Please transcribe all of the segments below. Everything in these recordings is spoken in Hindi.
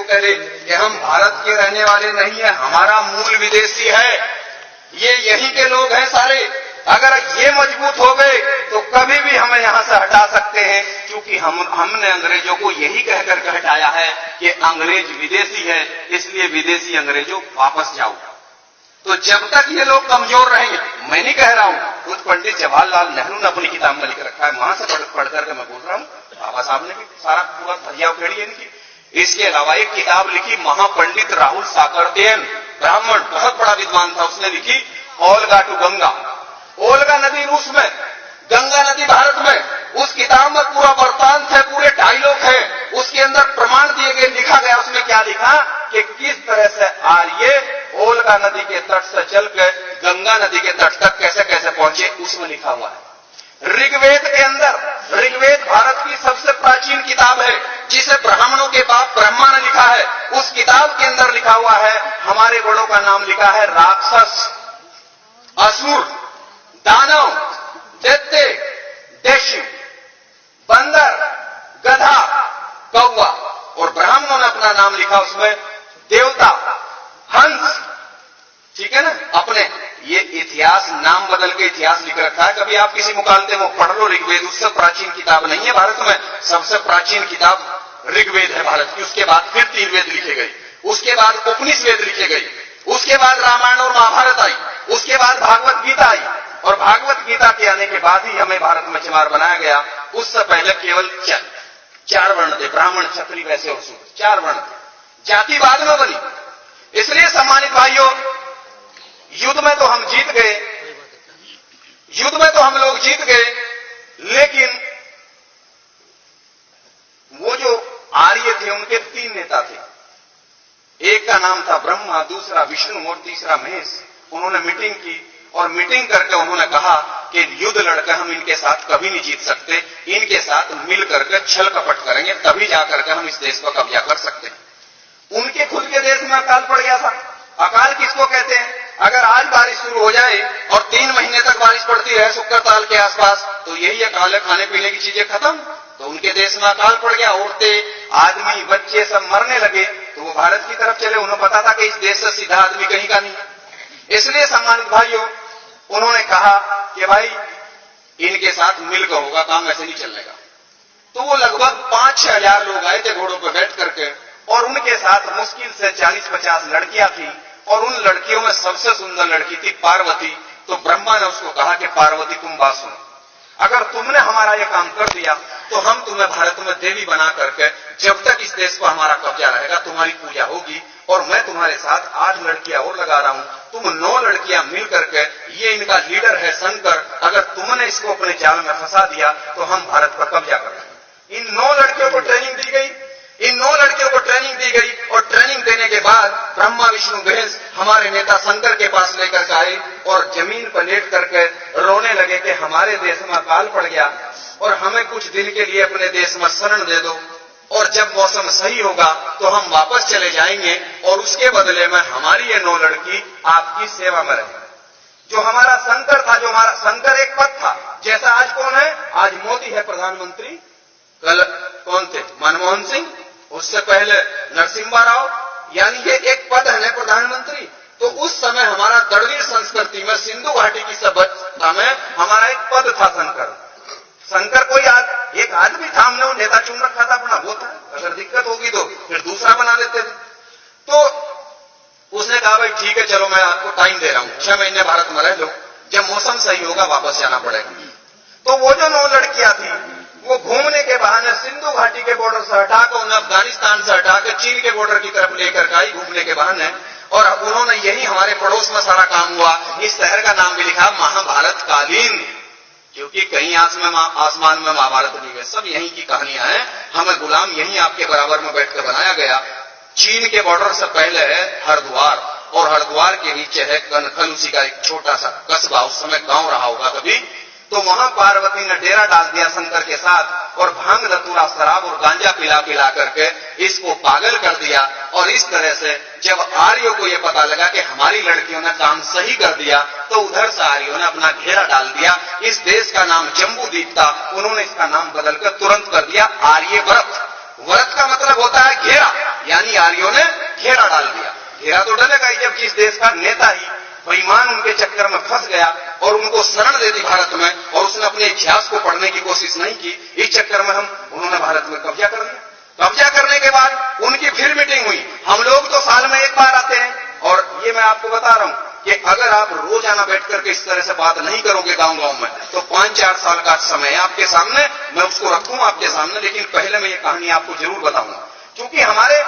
कह दे कि हम भारत के रहने वाले नहीं है, हमारा मूल विदेशी है, ये यहीं के लोग हैं सारे, अगर ये मजबूत हो गए तो कभी भी हमें यहां से हटा सकते हैं, क्योंकि हमने अंग्रेजों को यही कहकर के हटाया है कि अंग्रेज विदेशी है, इसलिए विदेशी अंग्रेजों वापस जाओ। तो जब तक ये लोग कमजोर रहेंगे, मैं नहीं कह रहा हूं, खुद पंडित जवाहरलाल नेहरू ने अपनी किताब में लिख रखा है, वहां से पढ़ करके मैं बोल रहा हूं, बाबा साहब ने भी सारा पूरा धजिया उखेड़ी है इनकी। इसके अलावा एक किताब लिखी महापंडित राहुल साकरदेन, ब्राह्मण, बहुत बड़ा विद्वान था, उसने लिखी ओल्गा टू गंगा। ओल्गा नदी रूस में, गंगा नदी भारत में। उस किताब में पूरा वृत्तांत है, पूरे डायलॉग है, उसके अंदर प्रमाण दिए गए, लिखा गया। उसमें क्या लिखा कि किस तरह से आर्य ओल्गा नदी के तट से चलकर गंगा नदी के तट तक कैसे कैसे पहुंचे, उसमें लिखा हुआ है। ऋग्वेद के अंदर, ऋग्वेद भारत की सबसे प्राचीन किताब है, जिसे ब्राह्मणों के बाप ब्रह्मा ने लिखा है। उस किताब के अंदर लिखा हुआ है, हमारे बड़ों का नाम लिखा है राक्षस, असुर, दानव, दैत्य, दैत्य, बंदर, गधा, कौवा, और ब्राह्मणों ने अपना नाम लिखा उसमें देवता, हंस, ठीक है ना। अपने ये इतिहास नाम बदल के इतिहास लिख रखा है। कभी आप किसी मुकालते में पढ़ लो ऋग्वेद, उससे प्राचीन किताब नहीं है भारत में, सबसे प्राचीन किताब ऋग्वेद है भारत की। उसके बाद फिर 3 वेद लिखे गए, उसके बाद उपनिषद लिखे गए, उसके बाद रामायण और महाभारत आई, उसके बाद भागवत गीता आई, और भागवत गीता के आने के बाद ही हमें भारत में चमार बनाया गया। उससे पहले केवल 4 वर्ण थे, ब्राह्मण, क्षत्रिय, वैश्य और शूद्र, 4 वर्ण थे, जाति बाद में बनी। इसलिए सम्मानित भाइयों, युद्ध में तो हम जीत गए, युद्ध में तो हम लोग जीत गए, लेकिन वो जो आर्य थे उनके 3 नेता थे। एक का नाम था ब्रह्मा, दूसरा विष्णु और तीसरा महेश। उन्होंने मीटिंग की और मीटिंग करके उन्होंने कहा कि युद्ध लड़कर हम इनके साथ कभी नहीं जीत सकते, इनके साथ मिल करके छल कपट करेंगे, तभी जाकर के हम इस देश को कब्जा कर सकते हैं। उनके खुद के देश में अकाल पड़ गया था। अकाल किसको कहते हैं? अगर आज बारिश शुरू हो जाए और 3 महीने तक बारिश पड़ती रहे शुक्र ताल के आसपास, तो यही अकाल है, खाने पीने की चीजें खत्म। तो उनके देश में अकाल पड़ गया, औरतें, आदमी, बच्चे सब मरने लगे, तो वो भारत की तरफ चले। उन्हें पता था कि इस देश से सीधा आदमी कहीं का नहीं है। इसलिए सम्मानित भाइयों, उन्होंने कहा कि भाई इनके साथ मिलकर होगा काम, ऐसे नहीं चलेगा। तो वो लगभग 5-6 हजार लोग आए थे घोड़ों पर बैठ करके, और उनके साथ मुश्किल से 40-50 लड़कियां थी, और उन लड़कियों में सबसे सुंदर लड़की थी पार्वती। तो ब्रह्मा ने उसको कहा कि पार्वती तुम बात सुनो, अगर तुमने हमारा ये काम कर दिया तो हम तुम्हें भारत में देवी बना करके जब तक इस देश पर हमारा कब्जा रहेगा तुम्हारी पूजा होगी, और मैं तुम्हारे साथ 8 लड़कियां और लगा रहा हूं, तुम 9 लड़कियां मिल करके, ये इनका लीडर है शंकर, अगर तुमने इसको अपने जाल में फंसा दिया तो हम भारत पर कब्जा कर लेंगे। इन 9 लड़कियों को ट्रेनिंग दी गई, इन 9 लड़कियों को ट्रेनिंग दी गई, और ट्रेनिंग देने के बाद ब्रह्मा विष्णु महेश हमारे नेता शंकर के पास लेकर के आए और जमीन पर लेट करके रोने लगे कि हमारे देश में अकाल पड़ गया और हमें कुछ दिन के लिए अपने देश में शरण दे दो, और जब मौसम सही होगा तो हम वापस चले जाएंगे, और उसके बदले में हमारी ये 9 लड़की आपकी सेवा में रहेगी। जो हमारा शंकर था, जो हमारा शंकर एक पद था, जैसा आज कौन है? आज मोदी है प्रधानमंत्री, कल कौन थे? मनमोहन सिंह, उससे पहले नरसिम्हा राव, यानी ये एक पद है ना प्रधानमंत्री। तो उस समय हमारा द्रविड़ संस्कृति में, सिंधु घाटी की सभ्यता में हमारा एक पद था शंकर। शंकर कोई एक आदमी था, हमने वो नेता चुन रखा था अपना, वो था, अगर दिक्कत होगी तो फिर दूसरा बना लेते थे। तो उसने कहा भाई ठीक है, चलो मैं आपको टाइम दे रहा हूं, 6 महीने भारत में रह लो, जब मौसम सही होगा वापस जाना पड़ेगा। तो वो जो 9 लड़कियां थी, वो घूमने के बहाने सिंधु घाटी के बॉर्डर से हटाकर, उन्हें अफगानिस्तान से हटाकर चीन के बॉर्डर की तरफ लेकर आई घूमने के बहाने, और अब उन्होंने यही हमारे पड़ोस में सारा काम हुआ। इस शहर का नाम भी लिखा महाभारत कालीन, क्योंकि कहीं आसमान में महाभारत नहीं गए, सब यहीं की कहानियां हैं। हमें गुलाम यहीं आपके बराबर में बैठकर बनाया गया। चीन के बॉर्डर से पहले है हरिद्वार, और हरिद्वार के नीचे है कनखल, उसी का एक छोटा सा कस्बा, उस समय गांव रहा होगा कभी। तो वहां पार्वती ने डेरा डाल दिया शंकर के साथ, और भांग धतूरा शराब और गांजा पिला करके इसको पागल कर दिया। और इस तरह से जब आर्यों को यह पता लगा कि हमारी लड़कियों ने काम सही कर दिया, तो उधर से आर्यों ने अपना घेरा डाल दिया। इस देश का नाम जम्बू द्वीप था, उन्होंने इसका नाम बदलकर तुरंत कर दिया आर्यव्रत। व्रत का मतलब होता है घेरा, यानी अधिकारियों ने घेरा डाल दिया। घेरा तो डलेगा ही जब जिस देश का नेता ही बेईमान उनके चक्कर में फंस गया और उनको शरण दे दी भारत में, और उसने अपने इतिहास को पढ़ने की कोशिश नहीं की। इस चक्कर में उन्होंने भारत में कब्जा कर लिया। कब्जा करने के बाद उनकी फिर मीटिंग हुई। हम लोग तो साल में एक बार आते हैं, और ये मैं आपको बता रहा हूं कि अगर आप रोजाना बैठ करके इस तरह से बात नहीं करोगे गांव-गांव में, तो 5-4 साल का समय है आपके सामने, मैं उसको रखूं आपके सामने। लेकिन पहले मैं ये कहानी आपको जरूर बताऊंगा, क्योंकि हमारे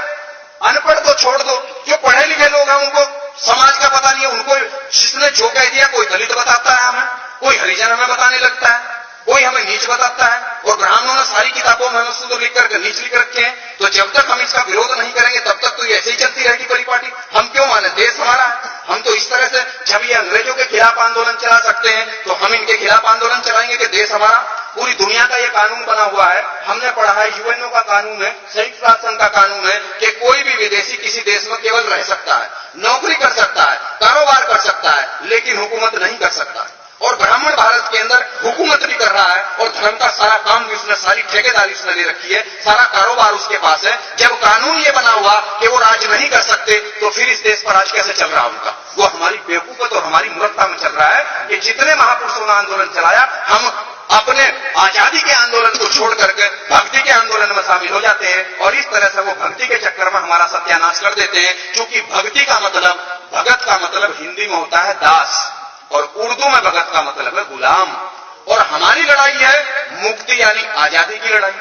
अनपढ़ तो छोड़ दो, जो पढ़े लिखे लोग हैं उनको समाज का पता नहीं है। उनको जिसने जो कह दिया, कोई दलित बताता है हमें, कोई हरिजन हमें बताने लगता है, कोई हमें नीच बताता है, और ब्राह्मणों ने सारी किताबों में हमें शुद्ध लिख करके नीच लिख रखे हैं। तो जब तक हम इसका विरोध नहीं करेंगे तब तक तो ये ऐसे ही चलती रहेगी परिपाटी। हम क्यों माने, देश हमारा है। हम तो इस तरह से जब ये अंग्रेजों के खिलाफ आंदोलन चला सकते हैं, तो हम इनके खिलाफ आंदोलन चलाएंगे कि देश हमारा। पूरी दुनिया का ये कानून बना हुआ है, हमने पढ़ा है, यूएनओ का कानून है, संयुक्त राष्ट्र संघ का कानून है कि कोई भी विदेशी किसी देश में केवल रह सकता है, नौकरी कर सकता है, कारोबार कर सकता है, लेकिन हुकूमत नहीं कर सकता। और ब्राह्मण भारत के अंदर हुकूमत भी कर रहा है, और धर्म का सारा काम भी उसने, सारी ठेकेदारी उसने ले रखी है, सारा कारोबार उसके पास है। जब कानून ये बना हुआ कि वो राज नहीं कर सकते, तो फिर इस देश पर राज कैसे चल रहा उनका? वो हमारी बेवकूफत और हमारी मूर्खता में चल रहा है कि जितने महापुरुषों ने आंदोलन चलाया, हम अपने आजादी के आंदोलन को छोड़ करके भक्ति के आंदोलन में शामिल हो जाते हैं, और इस तरह से वो भक्ति के चक्कर में हमारा सत्यानाश कर देते हैं। क्योंकि भक्ति का मतलब, भगत का मतलब हिंदी में होता है दास, और उर्दू में भगत का मतलब है गुलाम। और हमारी लड़ाई है मुक्ति यानी आजादी की लड़ाई।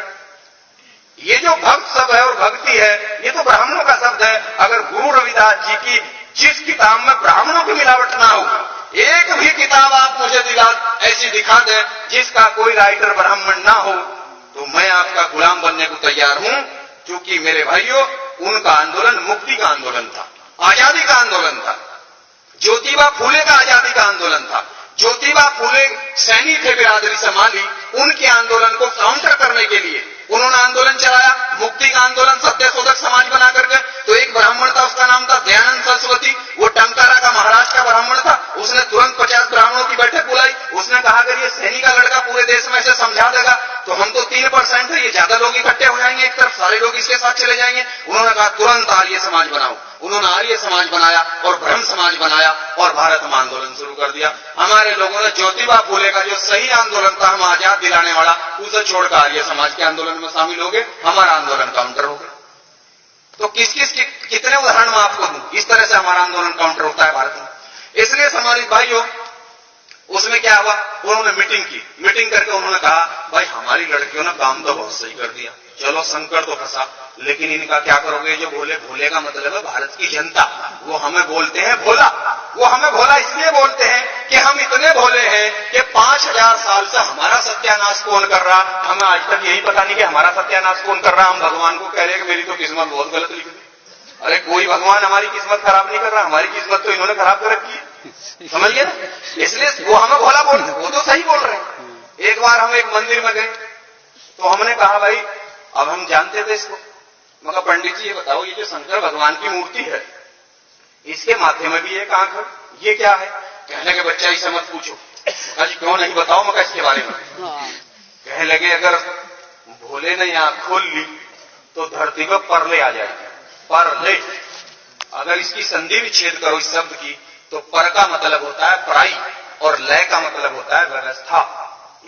ये जो भक्त शब्द है और भक्ति है, ये तो ब्राह्मणों का शब्द है। अगर गुरु रविदास जी की जिस किताब में ब्राह्मणों की मिलावट ना हो, एक भी किताब आप मुझे ऐसी दिखा दें जिसका कोई राइटर ब्राह्मण ना हो, तो मैं आपका गुलाम बनने को तैयार हूं। क्योंकि मेरे भाइयों, उनका आंदोलन मुक्ति का आंदोलन था, आजादी का आंदोलन था। ज्योतिबा फूले का आजादी का आंदोलन था। ज्योतिबा फूले सैनी थे बिरादरी संभाली, उनके आंदोलन को काउंटर करने के लिए उन्होंने आंदोलन चलाया, मुक्ति का आंदोलन, सत्यशोधक समाज बना करके। तो एक ब्राह्मण था, उसका नाम था दयानंद सरस्वती, वो टंकारा का महाराष्ट्र का ब्राह्मण था। उसने तुरंत 50 ब्राह्मणों की बैठक बुलाई। उसने कहा अगर ये सैनी का लड़का पूरे देश में ऐसे समझा देगा, तो हम तो 3% है, ये ज्यादा लोग इकट्ठे हो जाएंगे, एक तरफ सारे लोग इसके साथ चले जाएंगे। उन्होंने कहा तुरंत आर्य समाज बनाओ। उन्होंने आर्य समाज बनाया और ब्रह्म समाज बनाया, और भारत में आंदोलन शुरू कर दिया। हमारे लोगों ने ज्योतिबा फूले का जो सही आंदोलन था, हम आजाद दिलाने वाला, उसे छोड़कर आर्य समाज के आंदोलन में शामिल हो गए। हमारा आंदोलन काउंटर हो गया। तो कितने उदाहरण मैं आपको दूं, इस तरह से हमारा आंदोलन काउंटर होता है भारत में। इसलिए सम्मानित भाइयों, उसमें क्या हुआ, उन्होंने मीटिंग की। मीटिंग करके उन्होंने कहा भाई हमारी लड़कियों ने काम तो बहुत सही कर दिया, चलो संकट तो फंसा, लेकिन इनका क्या करोगे? जो भोले, भोले का मतलब है भारत की जनता, वो हमें बोलते हैं भोला। वो हमें भोला इसलिए बोलते हैं कि हम इतने भोले हैं कि 5000 साल से हमारा सत्यानाश कौन कर रहा, हमें आज तक यही पता नहीं कि हमारा सत्यानाश कौन कर रहा। हम भगवान को कह रहे हैं कि मेरी तो किस्मत बहुत गलत लिखी थी। अरे कोई भगवान हमारी किस्मत खराब नहीं कर रहा, हमारी किस्मत तो इन्होंने खराब कर रखी है, समझिए ना। इसलिए वो हमें भोला बोल रहे हैं, वो तो सही बोल रहे हैं। एक बार हम एक मंदिर में गए, तो हमने कहा भाई अब हम जानते थे इसको, मगर पंडित जी ये बताओ, ये जो शंकर भगवान की मूर्ति है, इसके माथे में भी एक आंख है, ये क्या है? कहने लगे बच्चा इसे मत पूछो। आज क्यों नहीं बताओ मगर इसके बारे में? कहने लगे अगर भोले ने आंख खोल ली तो धरती पर परले आ जाएगी। परले, अगर इसकी संधि विच्छेद करो इस शब्द की, तो पर का मतलब होता है पराई, और लय का मतलब होता है व्यवस्था।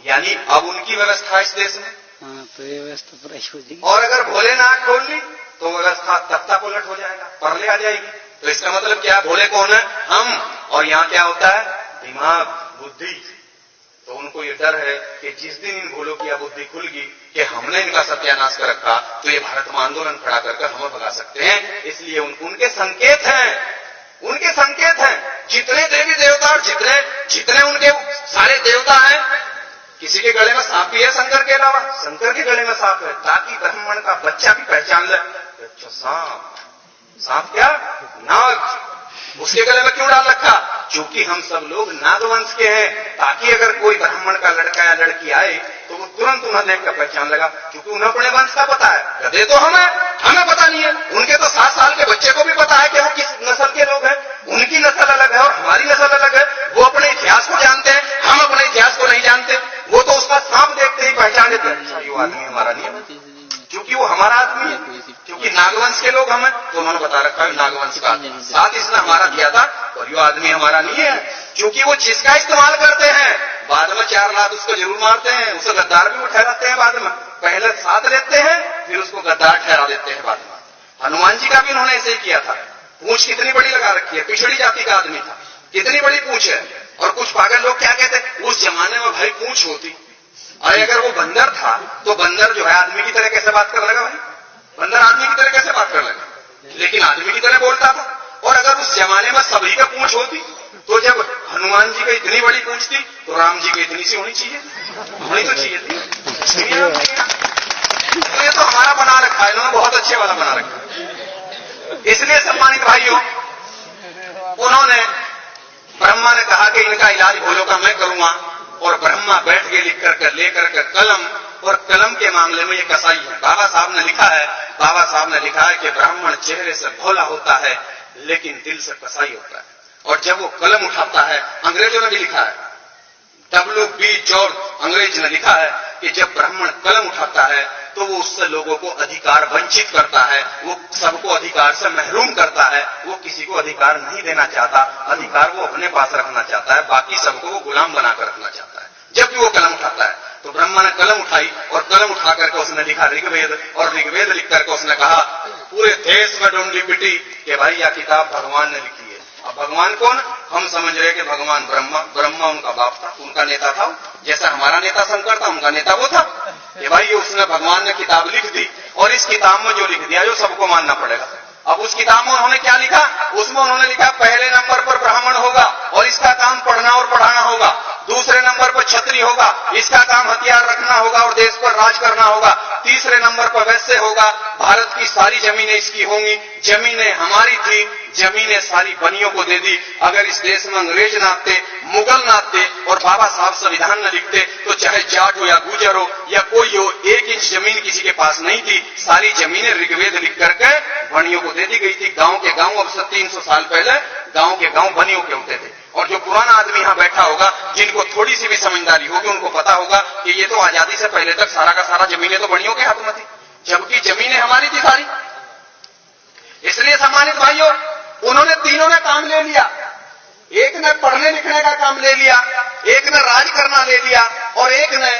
यानी अब उनकी व्यवस्था इस देश में, तो ये व्यवस्था पराई हो जाएगी। और अगर भोले ने आंख खोल ली तो व्यवस्था तख्ता पलट हो जाएगा, परले आ जाएगी। तो इसका मतलब क्या, भोले कौन है? हम। और यहाँ क्या होता है? दिमाग, बुद्धि। तो उनको ये डर है कि जिस दिन इन भोलों की बुद्धि खुल गई कि हमने इनका सत्यानाश कर रखा, तो ये भारत में आंदोलन खड़ा करके हमें भगा सकते हैं। इसलिए उनके संकेत हैं, उनके संकेत हैं। जितने देवी देवता और जितने उनके सारे देवता हैं, किसी के गले में सांप भी है शंकर के अलावा, शंकर के गले में सांप है, ताकि ब्राह्मण का बच्चा भी पहचान ले, अच्छा सांप। सांप क्या? नाग। उसके गले में क्यों डाल रखा? क्योंकि हम सब लोग नागवंश के हैं, ताकि अगर कोई ब्राह्मण का लड़का या लड़की आए तो वो तुरंत उन्हें देखकर पहचान लगा, क्योंकि उन्हें अपने वंश का पता है। गधे तो हमें पता नहीं है। उनके तो 7 साल के बच्चे को भी पता है कि वो किस नस्ल के लोग हैं। उनकी नस्ल अलग है और हमारी नस्ल अलग है। वो अपने इतिहास को जानते हैं, हम अपने इतिहास को नहीं जानते। वो तो उसका सांप देखते ही पहचान लेते हैं, अच्छा ये आदमी हमारा नहीं है, क्योंकि वो हमारा आदमी है, क्योंकि नागवंश के लोग हमें। है? तो उन्होंने बता रखा है नागवंश का साथ इसने हमारा दिया था, और ये आदमी हमारा नहीं है, क्योंकि वो जिसका इस्तेमाल करते हैं बाद में 4 लात उसको जरूर मारते हैं, उसे गद्दार भी वो ठहराते हैं बाद में, पहले साथ लेते हैं फिर उसको गद्दार ठहरा देते हैं बाद में। हनुमान जी का भी उन्होंने ऐसे ही किया था। पूंछ कितनी बड़ी लगा रखी है, पिछड़ी जाति का आदमी था, कितनी बड़ी पूंछ है। और कुछ पागल लोग क्या कहते हैं, उस जमाने में भाई पूंछ होती, अरे अगर वो बंदर था तो बंदर जो है आदमी की तरह कैसे बात कर लगा भाई, बंदर आदमी की तरह कैसे बात कर लगा, लेकिन आदमी की तरह बोलता था। और अगर उस जमाने में सभी का पूंछ होती तो जब हनुमान जी की इतनी बड़ी पूंछ थी तो राम जी की इतनी सी होनी चाहिए, होनी तो चाहिए थी। तो ये तो हमारा बना रखा है, इन्होंने बहुत अच्छे वाला बना रखा है। इसलिए सम्मानित भाइयों, उन्होंने ब्रह्मा ने कहा कि इनका इलाज भोलों का मैं करूंगा, और ब्रह्मा बैठ के लिख कर लेकर के कलम, और कलम के मामले में ये कसाई है। बाबा साहब ने लिखा है कि ब्राह्मण चेहरे से भोला होता है लेकिन दिल से कसाई होता है। और जब वो कलम उठाता है, अंग्रेजों ने भी लिखा है, W.B. जॉर्ज अंग्रेज ने लिखा है कि जब ब्राह्मण कलम उठाता है तो वो उससे लोगों को अधिकार वंचित करता है, वो सबको अधिकार से महरूम करता है, वो किसी को अधिकार नहीं देना चाहता, अधिकार वो अपने पास रखना चाहता है, बाकी सबको वो गुलाम बनाकर रखना चाहता है। जब भी वो कलम उठाता है तो ब्रह्मा ने कलम उठाई, और कलम उठा करके उसने लिखा ऋग्वेद, और ऋग्वेद लिख करके उसने कहा पूरे देश में ढूंढी पिटी कि भाई यह किताब भगवान ने लिखी है। अब भगवान कौन, हम समझ रहे कि भगवान ब्रह्मा उनका बाप था, उनका नेता था, जैसा हमारा नेता शंकर था उनका नेता वो था। ये भाई ये उसने भगवान ने किताब लिख दी, और इस किताब में जो लिख दिया जो सबको मानना पड़ेगा। अब उस किताब में उन्होंने क्या लिखा, उसमें उन्होंने लिखा पहले नंबर पर ब्राह्मण होगा और इसका काम पढ़ना और पढ़ाना होगा, दूसरे नंबर पर क्षत्रिय होगा, इसका काम हथियार रखना होगा और देश पर राज करना होगा, तीसरे नंबर पर वैश्य होगा, भारत की सारी जमीनें इसकी होंगी, जमीनें हमारी थी, जमीनें सारी बनियों को दे दी। अगर इस देश में अंग्रेज ना आते, मुगल ना आते और बाबा साहब संविधान न लिखते तो चाहे जाट हो या गुजर हो या कोई हो, 1 इंच जमीन किसी के पास नहीं थी, सारी जमीनें ऋग्वेद लिख करके बनियों को दे दी गई थी। गांव के गांव, अब से 300 साल पहले गांव के गांव बनियों के होते थे। और जो पुराना आदमी यहां बैठा होगा, जिनको थोड़ी सी भी समझदारी होगी, उनको पता होगा कि ये तो आजादी से पहले तक सारा का सारा जमीनें तो बनियों के हाथ में थी, जबकि जमीनें हमारी थी सारी। इसलिए सम्मानित भाइयों, उन्होंने तीनों ने काम ले लिया। एक ने पढ़ने लिखने का काम ले लिया, एक ने राज करना ले लिया, और एक ने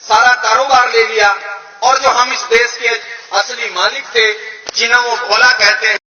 सारा कारोबार ले लिया। और जो हम इस देश के असली मालिक थे, जिन्हें वो भोला कहते हैं,